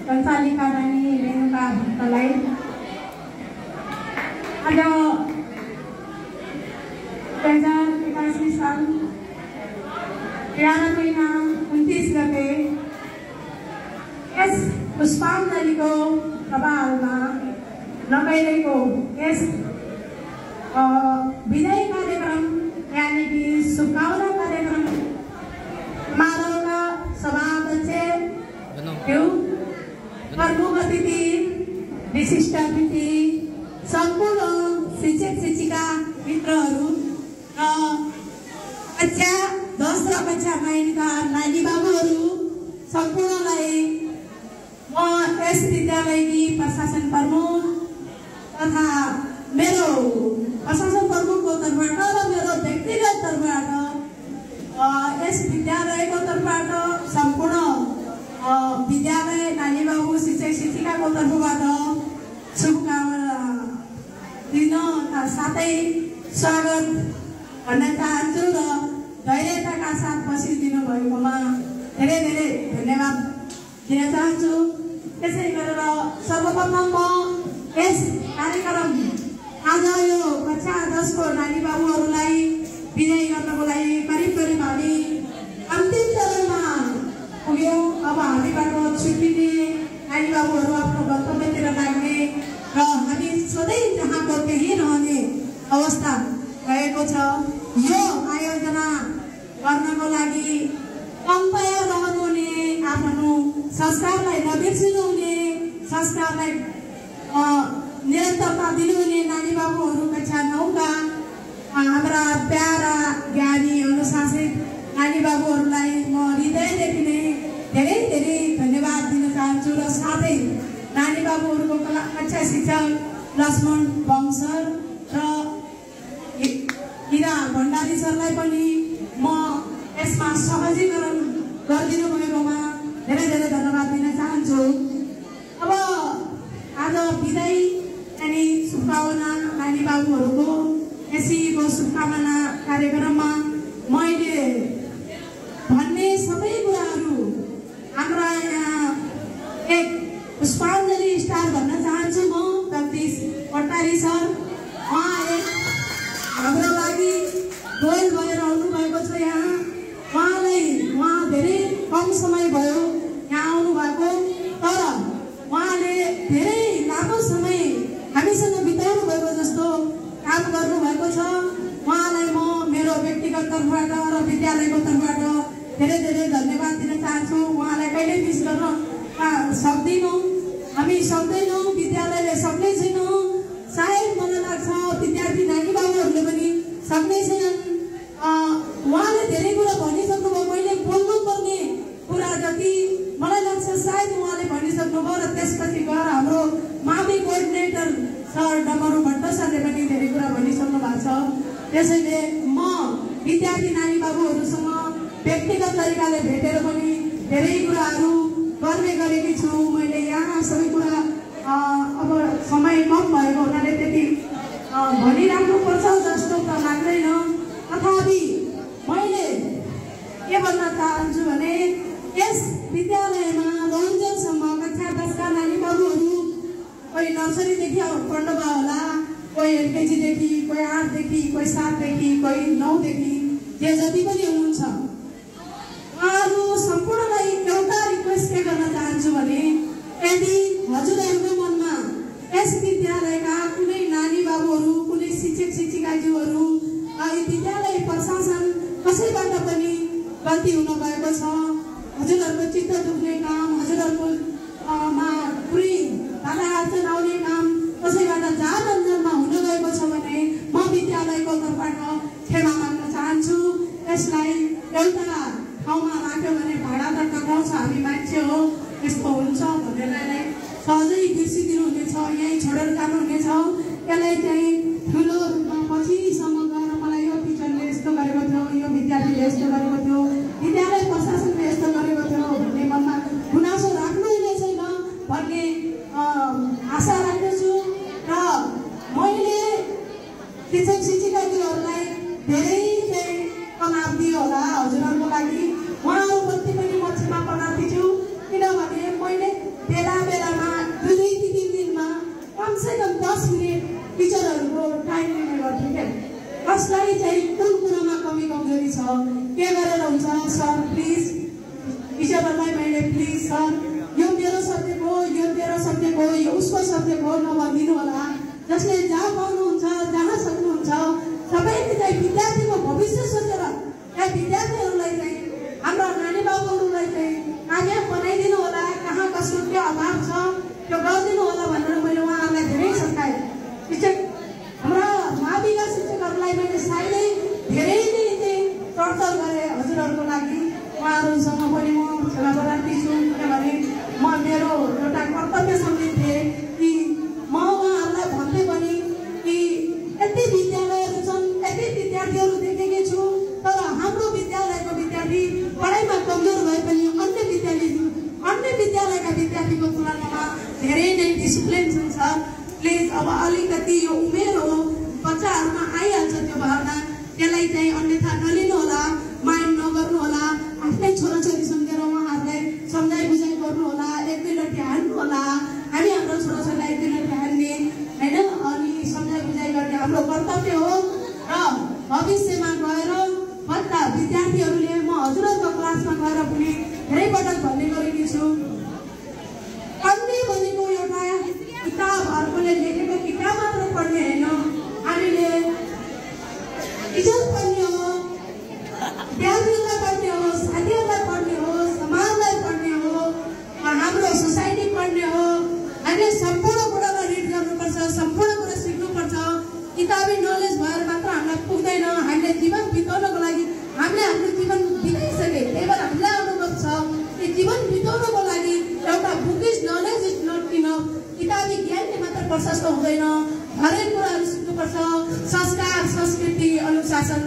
सञ्चालिका रानी रेणुका भट्टलाई आज 2081 साल 11 महिना 29 गते यस पुष्पाञ्जलीको सभामा लगाइरहेको यस विजय कार्यक्रम यानी कि शुभकामना कार्यक्रम समारोहका सभाध्यक्ष प्रमुख अतिथि विशिष्ट अतिथि सम्पूर्ण शिक्षक शिक्षिका मित्रहरू र कक्षा 10 र कक्षा 9 का नानी बाबुहरू सम्पूर्णलाई म यस विद्यालयकी प्रशासन प्रमुख तथा मेरो प्रशासन प्रमुखको तर्फबाट र मेरो व्यक्तिगत तर्फबाट यस विद्यालयको तर्फबाट सम्पूर्ण विद्यालय नानी बाबु शिक्षक शिक्षिकाको तर्फबाट शुभकामना दिन साथै स्वागत भन्न चाहन्छु र धैर्यताका साथ बसिदिनु भएकोमा धेरै धेरै धन्यवाद दिन चाहन्छु। त्यसै गरेर सर्वप्रथम म यस कार्यक्रम आज यो कक्षा 10 को नानी बाबुहरूलाई विजय गर्नको लागि करिब हामी अन्तिम चरणमा पुग्यौं। अब हामीबाट छुट्टिने नानी बाबुहरू आफ्नो गन्तव्यतिर लाग्ने र हामी सधैँ जहाँको त्यही रहने अवस्था रहेको छ। यो आयोजना गर्नको लागि कम्पायर रहनुहुने आफ्नो संस्कारलाई नबिर्सिनुहुने संस्कारलाई निरन्तरता दिनुहुने नानी बाबुहरू कक्षा 9 का हाम्रा प्यारा ज्ञानी अनुशासित नानी बाबुहरूलाई म हृदयदेखि नै धेरै धेरै धन्यवाद दिन चाहन्छु र साथै नानी बाबुहरूको कक्षा शिक्षक लक्ष्मण बमसर र हिरा भण्डारी सरलाई पनि म यसमा सहजीकरण गरिदिनु भएकोमा धेरै धेरै धन्यवाद दिन चाहन्छु। अब आज विजय अनि शुभकामना नानी बाबुहरूको यसैको शुभकामना कार्यक्रममा मैले भन्ने सबै कुराहरू हाम्रा यहाँ एक पुष्पाञ्जली स्टार भन्न चाहन्छु म जगदीश भट्टारी सर। उहाँ एक हाम्रो लागि गोल भएर आउनु भएको छ यहाँ। उहाँ धेरै कम समय भयो यहाँ आउनु भएको, तर उहाँले धेरै लामो समय हामीसँग बिताउनु भएको जस्तो काम गर्नु भएको छ। उहाँलाई म मेरो व्यक्तिगत तर्फबाट र विद्यालयको तर्फबाट धेरै धेरै धन्यवाद दिन चाहन्छु। उहाँलाई कहिल्यै मिस गर्न सक्दैनौँ, हामी सक्दैनौँ, विद्यालयले सक्नै छैनौँ। सायद मलाई लाग्छ विद्यार्थी नानी बाबुहरूले पनि सक्नै छैनन्। उहाँले धेरै कुरा भनिसक्नुभयो, मैले बोल्नुपर्ने कुरा जति मलाई लाग्छ सायद उहाँले भनिसक्नुभयो र त्यसपछि गएर हाम्रो मावि कोअर्डिनेटर सर डमरू भट्ट सरले पनि धेरै कुरा भनिसक्नु भएको छ। त्यसैले म विद्यार्थी नानी बाबुहरूसँग व्यक्तिगत तरिकाले भेटेर पनि धेरै कुराहरू गर्ने गरेकी छु। मैले यहाँ सबै कुरा अब समय कम भएको हुनाले त्यति भनिराख्नुपर्छ जस्तो त लाग्दैन। तथापि मैले के भन्न चाहन्छु भने यस विद्यालयमा रञ्जनसम्म कक्षा 10 का नानी बाबुहरू कोही नर्सरीदेखि पढ्नुभयो होला, कोही एलकेजीदेखि, कोही 8 देखि, कोही 7 देखि, कोही 9 देखि, जे जति पनि हुनुहुन्छ उहाँहरू सम्पूर्णलाई एउटा रिक्वेस्ट के गर्न चाहन्छु भने यदि हजुरहरूको मनमा यस विद्यालयका कुनै नानी बाबुहरू, कुनै शिक्षक शिक्षिकाज्यूहरू, विद्यालय प्रशासन कसैबाट पनि गल्ती हुन गएको छ, हजुरहरूको चित्त दुख्ने काम, हजुरहरूको मा पुरै बाधा अर्चन आउने काम कसैबाट जान अञ्जनमा हुन गएको छ भने म विद्यालयको तर्फबाट क्षमा माग्न चाहन्छु। यसलाई एउटा ठाउँमा राख्यो भने भाडा त टकाउँछ, हामी मान्छे हो, यस्तो हुन्छ भनेर सहजै बिर्सिदिनु हुनेछ, यहीँ छोडेर जानुहुनेछ। यसलाई चाहिँ ठुलो रूपमा पछिसम्म गएर मलाई यो टिचरले यस्तो गरेको थियो, यो विद्यार्थीले यस्तो गरेको थियो, विद्यालय प्रशासनले यस्तो गरेको थियो भन्ने मनमा गुनासो राख्नु हुने छैन भन्ने आशा राख्दछु। र मैले शिक्षक शिक्षिकाज्यूहरूलाई धेरै चाहिँ तनाव दियो होला हजुरहरूको लागि, उहाँहरूप्रति पनि म क्षमा प्रार्थी छु। किनभने मैले बेला लाइन लिने गर्थ्यो क्या कसलाई चाहिँ कुन कुरामा कमी कमजोरी छ के गरेर हुन्छ सर प्लिज टिचरहरूलाई मैले प्लिज सर यो मेरो सब्जेक्ट हो यो तेरो सब्जेक्ट हो यो उसको सब्जेक्ट हो नभनिदिनु होला जसले जहाँ पाउनुहुन्छ जहाँ सक्नुहुन्छ सबैले चाहिँ विद्यार्थीको भविष्य सोचेर यहाँ विद्यार्थीहरूलाई चाहिँ हाम्रो नानी बाबुहरूलाई चाहिँ कामयाब बनाइदिनु होला कहाँ कसको के अभाव छ त्यो गरिदिनु होला भनेर मैले उहाँहरूलाई धेरै सघाएँ शिक्षक हाम्रा महाविद्यालय शिक्षकहरूलाई मैले सायदै धेरै नै चाहिँ चर्चा गरेँ हजुरहरूको लागि उहाँहरूसँग पनि म सेवाग्राही छु किनभने म मेरो एउटा कर्तव्य सम्झिन्थेँ कि म उहाँहरूलाई भन्दै पनि कि यति विद्यालयहरू छन् यति विद्यार्थीहरू देखेकी छु तर हाम्रो विद्यालयको विद्यार्थी पढाइमा कमजोर भए पनि अन्य विद्यालयका विद्यार्थीको तुलनामा धेरै नै डिसिप्लिन छन् सर प्लिज अब अलिकति यो उमेर हो बच्चाहरूमा आइहाल्छ त्यो भावना त्यसलाई चाहिँ अन्यथा नलिनु होला माइन्ड नगर्नु होला आफ्नै छोराछोरी सम्झेर उहाँहरूलाई सम्झाइ बुझाइ गर्नु होला एक दुई लट्ठी हान्नु होला हामी हाम्रो छोराछोरीलाई एक दुई लट्ठी हान्ने होइन अनि सम्झाइ बुझाइ गर्ने हाम्रो कर्तव्य हो र भविष्यमा गएर बच्चा विद्यार्थीहरूले म हजुरहरूको क्लासमा गएर पनि धेरै पटक भन्ने गरेकी छु पढ्ने भनेको एउटा किताबहरूले लेखेको किताब मात्र पढ्ने होइन हामीले टिचर पढ्ने हो विद्यार्थीहरूलाई पढ्ने हो साथीहरूलाई पढ्ने हो समाजलाई पढ्ने हो हाम्रो सोसाइटी पढ्ने हो हामीले सम्पूर्ण कुरालाई रिड गर्नुपर्छ सम्पूर्ण कुरा सिक्नुपर्छ किताबी नलेज भएर मात्र हामीलाई पुग्दैन हामीले जीवन बिताउनको लागि हामीले हाम्रो जीवन बिताइसके त्यही भएर हामीलाई अनुभव छ कि जीवन बिताउनको लागि एउटा bookish knowledge is not enough किताबी ज्ञानले मात्र प्रशस्त हुँदैन हरेक कुराहरू सिक्नुपर्छ संस्कार संस्कृति अनुशासन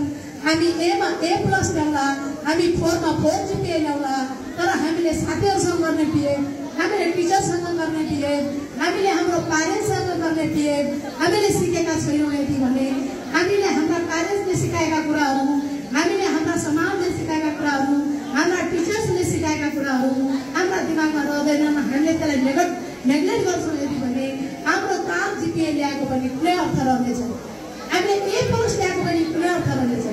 हामी ए प्लस ल्याउला हामी 4 मा 4 GPA ल्याउला तर हामीले साथीहरूसँग गर्ने बिहेभ हामीले टिचरसँग गर्ने बिहेभ हामीले हाम्रो प्यारेन्ट्ससँग गर्ने बिहेभ हामीले सिकेका छैनौँ यदि भने हामीले हाम्रा प्यारेन्ट्सले सिकाएका कुराहरू हामीले हाम्रा समाजले सिकाएका कुराहरू हाम्रा टिचर्सले सिकाएका कुराहरू हाम्रा दिमागमा रहँदैनन् हामीले त्यसलाई नेग्लेक्ट गर्छौँ यदि भने हाम्रो 4 GPA ल्याएको पनि कुनै अर्थ रहनेछ हामीले ए प्लस ल्याएको पनि कुनै अर्थ रहनेछ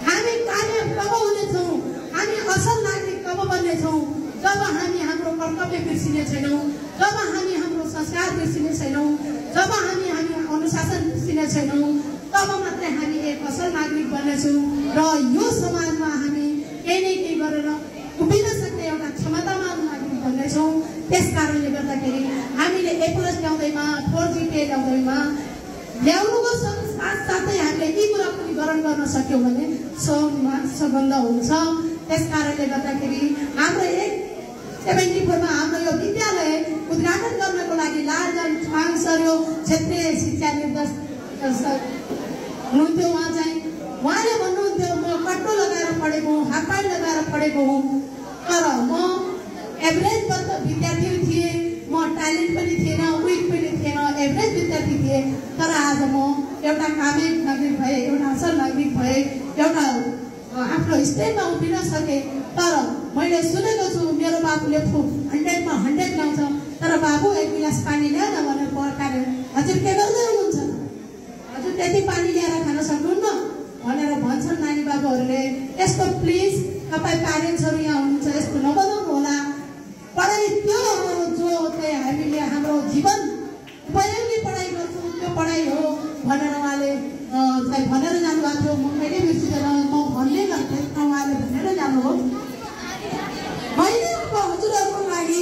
हामी कामयाब कब हुनेछौँ हामी असल नागरिक कब बन्नेछौँ जब हामी हाम्रो कर्तव्य बिर्सिने छैनौँ जब हामी हाम्रो संस्कार बिर्सिने छैनौँ जब हामी अनुशासन बिर्सिने छैनौँ तब मात्रै हामी एक असल नागरिक बन्नेछौँ र यो समाजमा हामी केही न केही गरेर उभिन सक्ने एउटा क्षमतावान नागरिक बन्नेछौँ त्यस कारणले गर्दाखेरि हामीले ए प्लस ल्याउँदैमा 4 GPA ल्याउनुको साथसाथै हामीले यी कुरा पनि ग्रहण गर्न सक्यौँ भने सगन्ध हुन्छ त्यस कारणले गर्दाखेरि हाम्रो 74 मा हाम्रो यो विद्यालय उद्घाटन गर्नको लागि लालजन छाङ सर यो क्षेत्रीय शिक्षा निर्देशक हुनुहुन्थ्यो उहाँले भन्नुहुन्थ्यो म कट्टो लगाएर पढेको हुँ हाफ प्यान्ट लगाएर पढेको हुँ तर म एभरेज विद्यार्थी थिएँ म ट्यालेन्ट पनि थिएन विक पनि थिएन एभरेज विद्यार्थी थिएँ तर आज म एउटा कामयाब नागरिक भए एउटा असल नागरिक भए एउटा आफ्नो स्टेजमा उभिन सके तर मैले सुनेको छु मेरो बाबुले 100 मा 100 ल्याउँछ तर बाबु एक गिलास पानी ल्याउन भनेर पर्काएर हजुर के गर्दै हुनुहुन्छ हजुर त्यति पानी ल्याएर खान सक्नुहुन्न भनेर भन्छन् नानी बाबुहरूले यस्तो प्लिज तपाईँ प्यारेन्ट्सहरू यहाँ हुनुहुन्छ यस्तो नबनाउनु होला पढाइ त्यो जो चाहिँ हामीले हाम्रो जीवन उपयोगी पढाइ गर्छौँ त्यो पढाइ हो भनेर उहाँले चाहिँ भनेर जानुभएको थियो म कहिले बिर्सिँदैन म भन्ने गर्थेँ उहाँले भनेर जानुभयो मैले हजुरहरूको लागि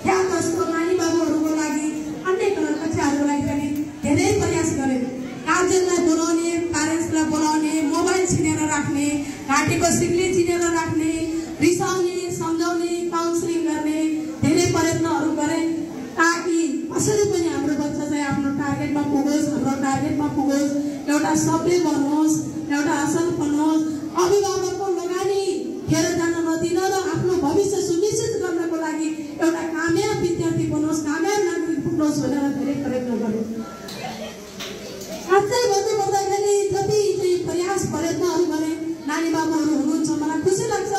त्यहाँ जस्तो नानी बाबुहरूको लागि अन्य कक्षाहरूको लागि पनि धेरै प्रयास गरेँ गार्जेनलाई बोलाउने प्यारेन्ट्सलाई बोलाउने मोबाइल छिनेर राख्ने घाँटीको सिक्ली छिनेर राख्ने रिसाउने सम्झाउने काउन्सिलिङ गर्ने धेरै प्रयत्नहरू गरेँ ताकि कसरी पनि हाम्रो बच्चा चाहिँ आफ्नो टार्गेटमा पुगोस् हाम्रो टार्गेटमा पुगोस् एउटा सबै बनोस् एउटा असल बनोस् अभिभावकको लगानी खेर जान नदिन र आफ्नो भविष्य सुनिश्चित गर्नको लागि एउटा कामयाब विद्यार्थी बनोस् कामयाब नागरिक पुग्नुहोस् भनेर धेरै प्रयत्न गरेँ साँच्चै भन्नुपर्दाखेरि जति चाहिँ प्रयास प्रयत्नहरू गरेँ नानी बाबुहरू हुनुहुन्छ मलाई खुसी लाग्छ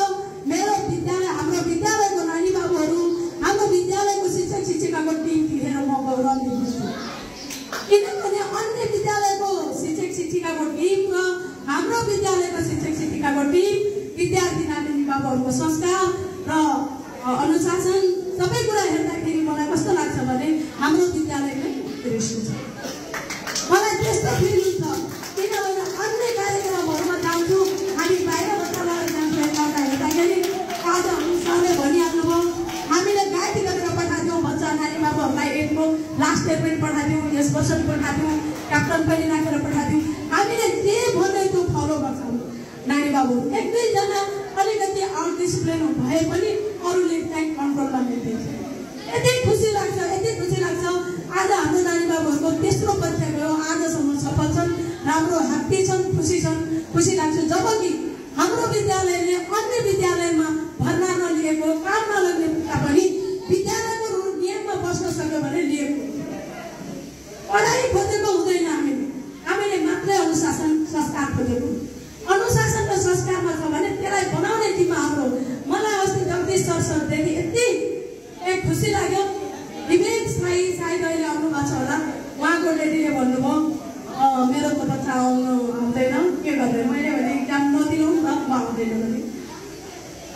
मेरो विद्यालय हाम्रो विद्यालयको नानी बाबुहरू हाम्रो विद्यालयको शिक्षक शिक्षिकाको टिम थिएर म गौरवान्वित छु किनभने अन्य विद्यालयको शिक्षिकाको टिम, विद्यार्थी नानी बाबुहरूको संस्कार र अनुशासन सबै कुरा हेर्दाखेरि मलाई कस्तो लाग्छ भने हाम्रो विद्यालयमै उत्कृष्ट छ। मलाई त्यस्तो फिल हुन्छ किनभने अन्य कार्यक्रमहरूमा जान्छु, हामी बाहिरबाट लगेर जान्छु, यताउता हेर्दाखेरि आज सरले भनिहाल्नुभयो हामीले गाइड गरेर पठाइदिउँ बच्चा नानी बाबुहरूलाई एडको लास्ट इयर पनि पठाइदिउँ, यस वर्ष पनि पठाइदिउँ, क्याप्टन पनि राखेर पठाइदिउँ। हामीले जे भन्दै त्यो फलो गर्छौँ नानी बाबु। एक दुईजना अलिकति आउट डिसिप्लिन भए पनि अरूले चाहिँ कन्ट्रोलमा ल्याइदिन्छ। यति खुसी लाग्छ, यति खुसी लाग्छ। आज हाम्रो नानी बाबुहरूको तेस्रो परीक्षा गयो, आजसम्म सफल छन्, राम्रो ह्याप्पी छन्, खुसी लाग्छ। जबकि हाम्रो विद्यालयले अन्य विद्यालयमा भर्ना नलिएको, काम नलग्ने तापनि विद्यालयको नियममा बस्न सक्यो भने लिएको। पढाइ खोजेको हुँदैन, हामीले मात्रै अनुशासन संस्कार खोजेको। अनुशासन र संस्कारमा छ भने त्यसलाई बनाउने टिममा हाम्रो। मलाई अस्ति जगदीश सरदेखि यति खुसी लाग्यो। विवेक सायद अहिले आउनु भएको छ होला, उहाँको लेडीले भन्नुभयो मेरो त बच्चा आउँदैन, के गर्दैन। मैले भने इक्जाम नदिनु नि त, म आउँदैन भने।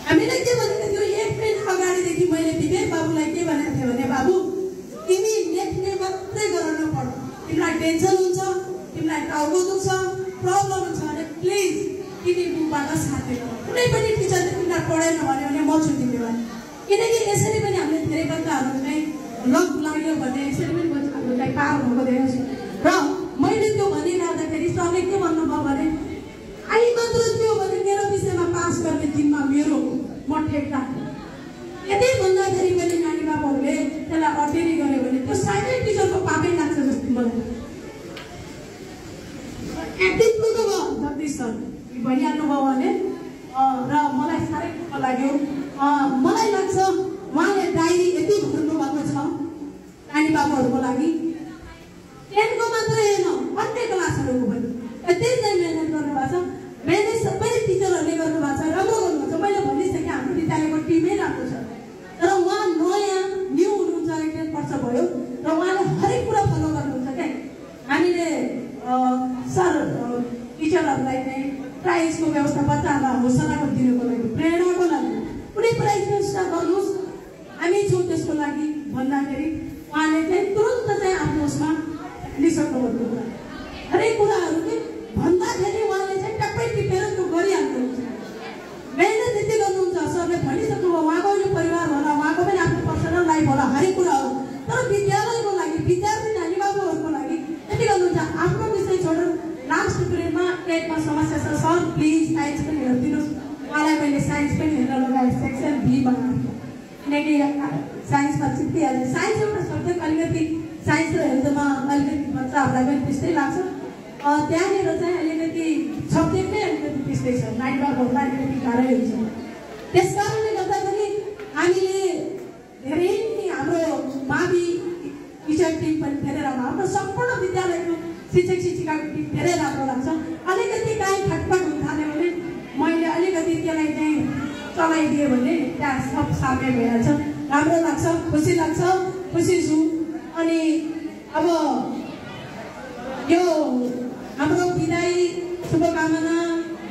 हामीले के भनेको थियो, एक महिना अगाडिदेखि मैले विवेक बाबुलाई के भनेको थिएँ भने बाबु तिमी लेख्ने मात्रै गरेर नपढ, तिमीलाई टेन्सन हुन्छ, तिमीलाई टाउको दुख्छ, प्रब्लम हुन्छ भने प्लिज तिमी बुकबाट साथ दिनु। कुनै पनि टिचरले तिमीलाई पढाएन भन्यो भने म छु तिमीलाई। किनकि यसरी पनि हामीले धेरै बच्चाहरूलाई लक लाग्यो भने यसरी पनि बच्चाहरूलाई पार भएको देखेको छु। र मैले त्यो भनिरहँदाखेरि सरले के भन्नुभयो भने आई मात्र थियो भने मेरो विषयमा पास गर्ने जिम्मा मेरो, म ठेक्दा। यति भन्दाखेरि पनि नानी बाबुहरूले त्यसलाई अटेरी गर्यो भने त्यो साइलेन्ट टिचरको पापै लाग्छ जस्तो मलाई। एक्टिभ भयो जगदीश सर भनिहाल्नु भयो भने र मलाई साह्रै खुसी लाग्यो। मलाई लाग्छ उहाँले डायरी यति भर्नु भएको छ नानी बाबुहरूको लागि। 10को मात्रै होइन, अन्य क्लासहरूको पनि यति चाहिँ मेहनत गर्नुभएको छ। मेहनत सबै टिचरहरूले गर्नुभएको छ, राम्रो गर्नुभएको छ। मैले भनिसकेँ हाम्रो विद्यालयको टिमै राम्रो छ। तर उहाँ नयाँ न्यू हुनुहुन्छ, 1 वर्ष भयो र उहाँले हरेक कुरा फलो गर्नुहुन्छ क्या। हामीले सर टिचरहरूलाई चाहिँ प्राइजको व्यवस्था बच्चाहरूलाई हौसलाको दिनुको लागि, प्रेरणाको लागि कुनै प्राइज व्यवस्था गर्नुहोस् हामी छौँ त्यसको लागि भन्दाखेरि उहाँले चाहिँ तुरन्त चाहिँ आफ्नो उसमा लिइसक्नु भएको कुरा हरेक कुराहरू चाहिँ भन्दाखेरि उहाँले चाहिँ टक्कै टिपेर त्यो गरिहाल्नुहुन्छ। मेहनत यति गर्नुहुन्छ, सरले भनिसक्नुभयो उहाँको पनि परिवार होला, उहाँको पनि आफ्नो पर्सनल लाइफ होला, हरेक कुरा हो। तर विद्यालयको लागि, विद्यार्थी नानी बाबुहरूको लागि यति गर्नुहुन्छ। आफ्नो विषय छोडेर लास्ट पिरियडमा 8मा समस्या छ, सर प्लिज साइन्स पनि हेरिदिनुहोस्। उहाँलाई मैले साइन्स पनि हेरेर लगाएँ, सेक्सन बी बनाएको। किनकि साइन्समा चिप्पिहाल्छ। साइन्स एउटा सब्जेक्ट अलिकति साइन्स र हेल्थमा अलिकति बच्चाहरूलाई पनि त्यस्तै लाग्छ। त्यहाँनिर चाहिँ अलिकति सब्जेक्ट नै अलिकति त्यस्तै छ, नानी बाबुहरूलाई अलिकति गाह्रै हुन्छ। त्यस कारणले गर्दाखेरि हामीले धेरै हाम्रो मावि टिचर टिम पनि धेरै राम्रो, हाम्रो सम्पूर्ण विद्यालयको शिक्षक शिक्षिकाको टिम धेरै राम्रो लाग्छ। अलिकति काहीँ खटपट हुन थाल्यो भने मैले अलिकति त्यसलाई चाहिँ चलाइदिएँ भने त्यहाँ सब साम्य भइहाल्छ। राम्रो लाग्छ, खुसी लाग्छ, खुसी छु। अनि अब यो हाम्रो विदाई शुभकामना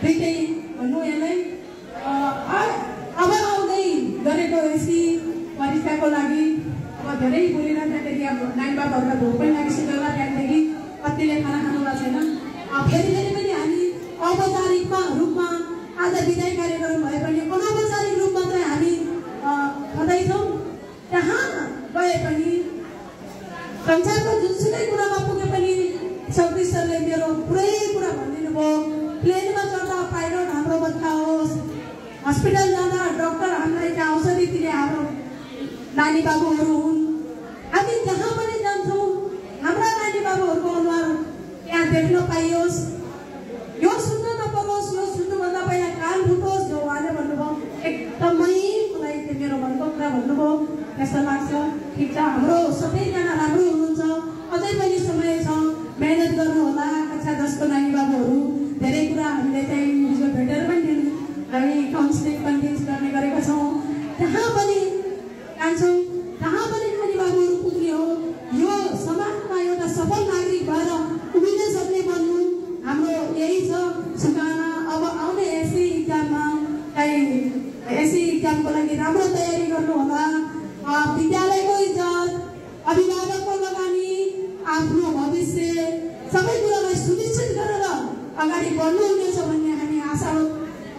दुइटै भन्नु यसलाई। अब आउँदै गरेको एसी परीक्षाको लागि अब धेरै बोलिरहँदाखेरि अब नानी बाबुहरूलाई भोक पनि लागिसक्यो होला, त्यहाँदेखि कतिले खाना खानु भएको छैन। फेरि पनि हामी औपचारिक रूपमा आज विदाई कार्यक्रम भए पनि अनौपचारिक रूपमा चाहिँ हामी खाँदैछौँ। त्यहाँ गए पनि संसारको जुनसुकै कुरामा पुगे पनि जगदीश सरले मेरो पुरै कुरा भनिदिनु भयो। प्लेनमा चढ्दा पाइलट हाम्रो बच्चा होस्, हस्पिटल जाँदा डक्टर हामीलाई त्यहाँ औषधि दिने हाम्रो नानी बाबुहरू हुन्। हामी जहाँ पनि जान्छौँ हाम्रा नानी बाबुहरूको अनुहार त्यहाँ देख्न पाइयोस्। यो सुन्न नपरोस्, यो सुन्नुभन्दा पहिला कान फुटोस्, जो उहाँले भन्नुभयो एकदमै मलाई त्यो मेरो मनको कुरा भन्नुभयो। त्यस्तो लाग्छ। ठिक छ, हाम्रो सबैजना राम्रो हुनुहुन्छ, अझै पनि समय छ, मेहनत गर्नु होला। कक्षा 10को नानी बाबुहरू धेरै कुरा हामीले चाहिँ हिजो भेटेर पनि हामी काउन्सिलिङ कन्भिन्स गर्ने गरेका छौँ। त्यहाँ पनि जान्छौँ, जहाँ पनि नानी बाबुहरू पुग्ने हो, यो समाजमा एउटा सफल नागरिक भएर उभिन सक्ने बन्नु हाम्रो यही छ शुभकामना। अब आउने एसी इक्जामको लागि राम्रो तयारी गर्नु होला। विद्यालयको इज्जत, अभिभावकको लगानी, आफ्नो भविष्य सबै कुरालाई सुनिश्चित गरेर अगाडि बढ्नुहुनेछ भन्ने हामी आशा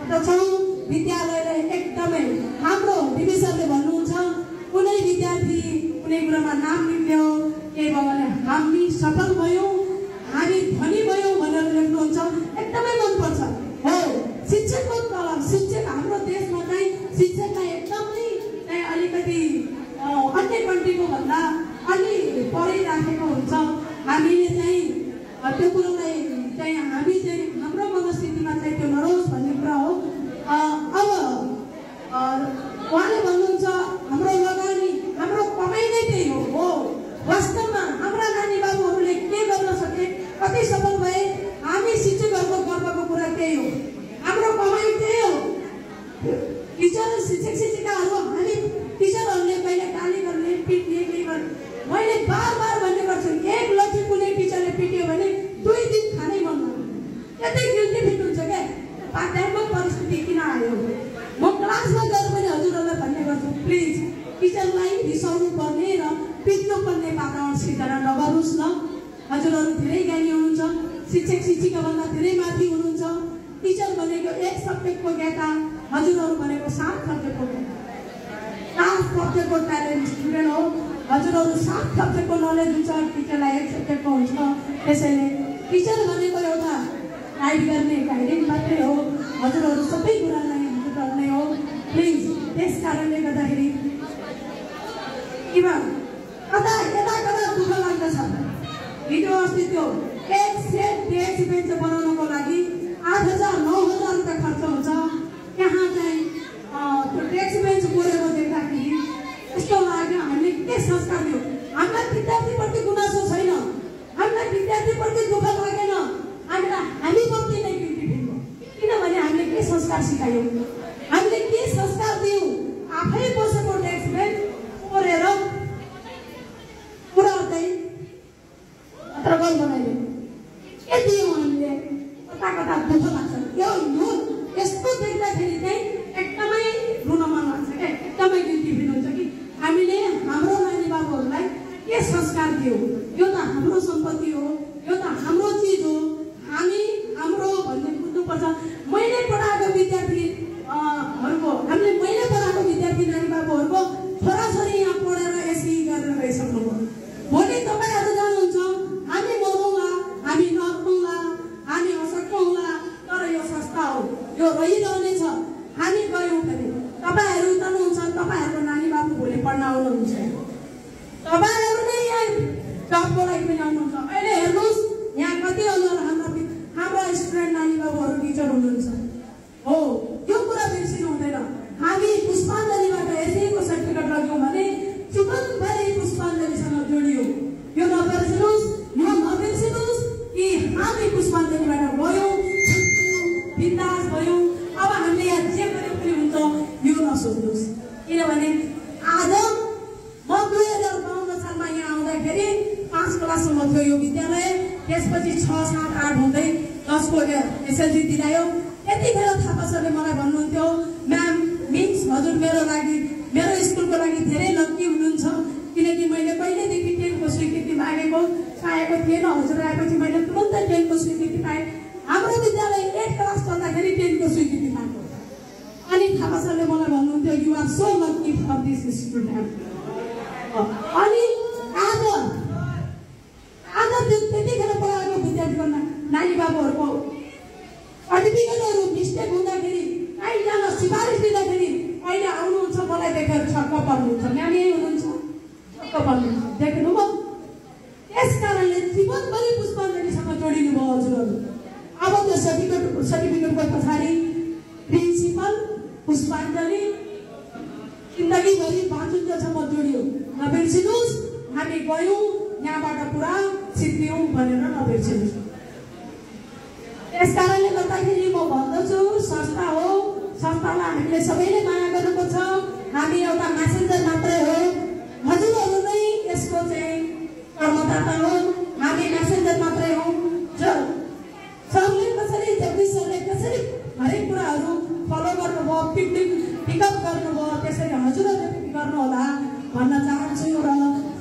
गर्दछौँ। विद्यालयलाई एकदमै हाम्रो डिभिजनले भन्नुहुन्छ कुनै विद्यार्थी कुनै कुरामा नाम निक्ल्यो के भयो भने हामी सफल भयौँ, हामी धनी भयौँ भनेर लेख्नुहुन्छ। एकदमै मनपर्छ। हो, शिक्षकको तलब, शिक्षक हाम्रो देशमा चाहिँ शिक्षकलाई एकदमै चाहिँ अलिकति अन्य कन्ट्रीको भन्दा अलि परै राखेको हुन्छ। हामीले चाहिँ त्यो कुरोलाई चाहिँ हामी चाहिँ हाम्रो मनस्थितिमा चाहिँ त्यो नरोस् भन्ने कुरा हो। अब उहाँले भन्नुहुन्छ हाम्रो लगानी, हाम्रो कमाइ नै त्यही हो। वास्तवमा हाम्रा नानी बाबुहरूले के गर्न सके, कति सफल भए, हामी शिक्षकहरूको गर्वको कुरा त्यही हो। हाम्रो कमाइ त्यही हो। टिचर, शिक्षक शिक्षिकाहरू, हामी टिचरहरूले कहिले गाली गर्ने, पिट्ने, के गर्ने, मैले बार भन्ने गर्छु, एक लट्ठी कुनै टिचरले पिट्यो भने 2 दिन खानै मन लाग्दैन। त्यतै गिल्टी फिट हुन्छ क्या। पाठ्यात्मक परिस्थिति किन आयो? म क्लासमा गएर पनि हजुरहरूलाई भन्ने गर्छु, प्लिज टिचरलाई रिसाउनु पर्ने र पिट्नु पर्ने वातावरण सिर्जना नगर्नुहोस् न। हजुरहरू धेरै ज्ञानी हुनुहुन्छ, शिक्षक शिक्षिकाभन्दा धेरै माथि हुनुहुन्छ। टिचर भनेको 1 सब्जेक्टको ज्ञाता, हजुरहरू भनेको 7 सब्जेक्टको ज्ञाता, 7 सब्जेक्टको ट्यालेन्ट स्टुडेन्ट हो। हजुरहरू 7 सब्जेक्टको नलेज हुन्छ, टिचरलाई 1 सब्जेक्टको हुन्छ। त्यसैले टिचर भनेको एउटा गाइड गर्ने गाइडेन्स मात्रै हो। हजुरहरू सबै कुरालाई हजुरहरू नै हो। प्लिज त्यस कारणले गर्दाखेरि कता दुःख लाग्दछ। हिजो अस्ति त्यो एक सेट डेस्क बेन्च बनाउनको लागि 8,000-9,000 रुपियाँ खर्च हुन्छ। त्यहाँ चाहिँ त्यो डेस्क बेन्च कोरेको देख्दाखेरि यस्तो लाग्यो हामीले के संस्कार दियो। हामीलाई विद्यार्थीप्रति गुनासो छैन, हामीलाई विद्यार्थीप्रति दुःख लागेन, हामीप्रति नै गिल्टी फिल। किनभने हामीले के संस्कार सिकायौँ, हामीले के संस्कार दियौँ। आफै बसेको डेस्क बेन्च कोरेर पुरा चाहिँ पत्रकार बनाइदियो। के दियौँ हामीले? कता दुःख लाग्छ। यो यस्तो देख्दाखेरि चाहिँ एकदमै रुन मन लाग्छ क्या, एकदमै गिल्टी फिल हुन्छ कि हामीले हाम्रो नानी बाबुहरूलाई के संस्कार दियौँ। यो त हाम्रो सम्पत्ति हो, यो त हाम्रो चिज हो, हाम्रो भन्ने बुझ्नुपर्छ। मैले पढाएको विद्यार्थी नानी बाबुहरूको छोराछोरी यहाँ पढेर एसई गरेर गइसक्नुभयो। भोलि तपाईँहरू जानुहुन्छ, हामी मरौँला, हामी नर्कौँला, हामी असक्छौँला, तर यो संस्था हो, यो रहिरहनेछ। हामी गयौँ भने तपाईँहरू जानुहुन्छ, तपाईँहरूको नानी बाबु भोलि पढ्न आउनुहुन्छ, तपाईँहरू नै यहाँ जबको लागि पनि आउनुहुन्छ। अहिले हेर्नुहोस् यहाँ कति अनुहार हाम्रो स्टुडेन्ट नानी बाबुहरू टिचर हुनुहुन्छ। हो, यो कुरा बिर्सिनु हुँदैन। हामी पुष्पाञ्जलीबाट एसईको सर्टिफिकेट लग्यौँ भने जीवनभरि पुष्पाञ्जलीसँग जोडियो। यो नबिर्सिनुहोस् कि हामी पुष्पाञ्जलीबाट गयौँ, बिन्दास भयौँ। अब हामीले यहाँ जे गरेको पनि हुन्छ यो नसोच्नुहोस्। किनभने आज म 2052 सालमा यहाँ आउँदाखेरि 5 क्लाससम्म थियो यो विद्यालय। त्यसपछि 6, 7, 8 हुँदै 10 को एसएलसी दिलायो। यतिखेर थापा सरले मलाई भन्नुहुन्थ्यो, म्याम मिन्स हजुर मेरो स्कुलको लागि धेरै लक्की हुनुहुन्छ, किनकि मैले पहिल्यैदेखि 10 को स्वीकृति पाएको थिएन। हजुर आएपछि मैले तुरन्तै 10 को स्वीकृति पाएँ। हाम्रो विद्यालय 8 क्लास चल्दाखेरि 10 को स्वीकृति पाएको। अनि थापा सरले मलाई भन्नुहुन्थ्यो, you are so lucky for this student. अनि आज त्यतिखेर पढाएको विद्यार्थीको नानी बाबुहरूको सर्टिफिकेटहरू मिस्टेक हुँदाखेरि, कहीँजना सिफारिस दिँदाखेरि अहिले आउनुहुन्छ, मलाई देखेर छक्क पर्नुहुन्छ। म्याम यही हुनुहुन्छ, छक्क पर्नुहुन्छ, देख्नुभयो। त्यस कारणले जीवनभरि पुष्पाञ्जलीसँग जोडिनु भयो हजुरहरू। अब त्यो सर्टिफिकेटको पछाडि प्रिन्सिपल, पुष्पाञ्जली, जिन्दगीभरि बाँचुन्जेलसम्म जोडियो। नबिर्सिनुहोस्, हामी गयौँ यहाँबाट पुरा सिद्धियौँ भनेर नबिर्सिनुहोस्। त्यस कारणले गर्दाखेरि म भन्दछु, संस्था हो, संस्थालाई हामीले सबैले माया गर्नुपर्छ। हामी एउटा म्यासेन्जर मात्रै हो, हजुरहरू नै यसको चाहिँ कर्मदाता हो। हामी म्यासेन्जर मात्रै हौँ। सरले कसरी, जगदीश सरले कसरी हरेक कुराहरू फलो गर्नुभयो, पिकनिक पिकअप गर्नुभयो त्यसरी हजुरहरूले पनि गर्नुहोला भन्न चाहन्छु र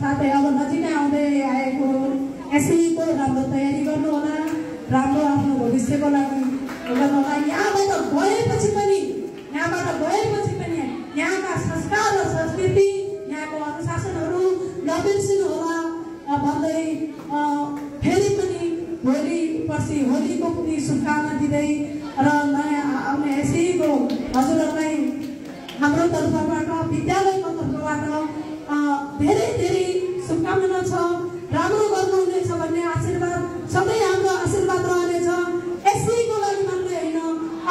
साथै अब नजिकै आउँदै आएको एसईको राम्रो तयारी गर्नुहोला राम्रो आफ्नो भविष्यको लागि गर्नुहोला यहाँबाट गएपछि पनि यहाँका संस्कार र संस्कृति यहाँको अनुशासनहरू नबिर्सिनुहोला भन्दै फेरि पनि भोलि पर्सि होलीको पनि शुभकामना दिँदै र नयाँ आउने एसईको हजुरहरूलाई हाम्रो तर्फबाट विद्यालयको तर्फबाट धेरै धेरै शुभकामना छ राम्रो गर्नुहुनेछ भन्ने आशीर्वाद सधैँ हाम्रो आशीर्वाद रहनेछ एसईको लागि मात्रै होइन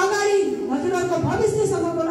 अगाडि हजुरहरूको भविष्यसम्मको